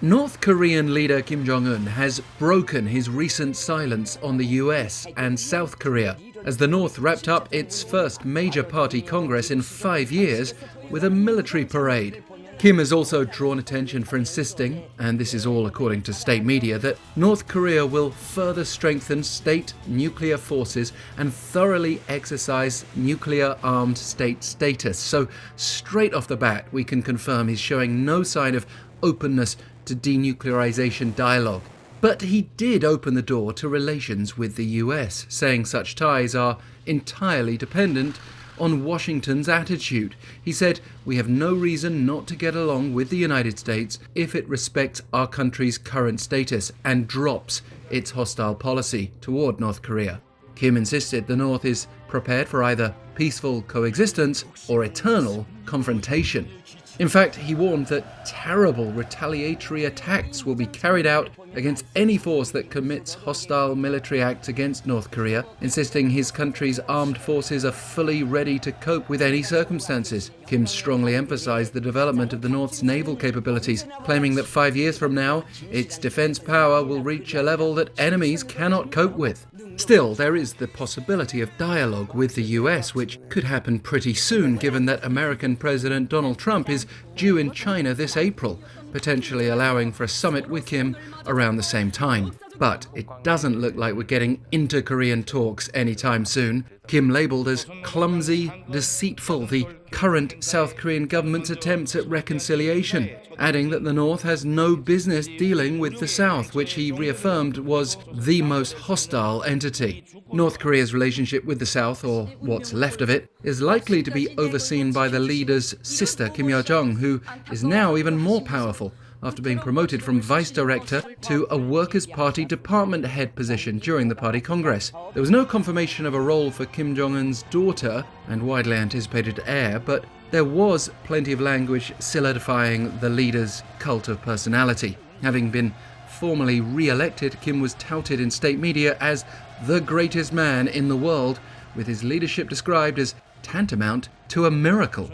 North Korean leader Kim Jong-un has broken his recent silence on the US and South Korea as the North wrapped up its first major party congress in 5 years with a military parade. Kim has also drawn attention for insisting, and this is all according to state media, that North Korea will further strengthen state nuclear forces and thoroughly exercise nuclear-armed state status. So straight off the bat, we can confirm he's showing no sign of openness to denuclearization dialogue. But he did open the door to relations with the US, saying such ties are entirely dependent on Washington's attitude. He said, "We have no reason not to get along with the United States if it respects our country's current status and drops its hostile policy toward North Korea." Kim insisted the North is prepared for either peaceful coexistence or eternal confrontation. In fact, he warned that terrible retaliatory attacks will be carried out against any force that commits hostile military acts against North Korea, insisting his country's armed forces are fully ready to cope with any circumstances. Kim strongly emphasized the development of the North's naval capabilities, claiming that 5 years from now, its defense power will reach a level that enemies cannot cope with. Still, there is the possibility of dialogue with the US, which could happen pretty soon, given that American President Donald Trump is due in China this April, potentially allowing for a summit with Kim around the same time. But it doesn't look like we're getting inter-Korean talks anytime soon. Kim labelled as clumsy, deceitful the current South Korean government's attempts at reconciliation, adding that the North has no business dealing with the South, which he reaffirmed was the most hostile entity. North Korea's relationship with the South, or what's left of it, is likely to be overseen by the leader's sister, Kim Yo-jong, who is now even more powerful, after being promoted from vice director to a Workers' Party department head position during the party congress. There was no confirmation of a role for Kim Jong-un's daughter and widely anticipated heir, but there was plenty of language solidifying the leader's cult of personality. Having been formally re-elected, Kim was touted in state media as the greatest man in the world, with his leadership described as tantamount to a miracle.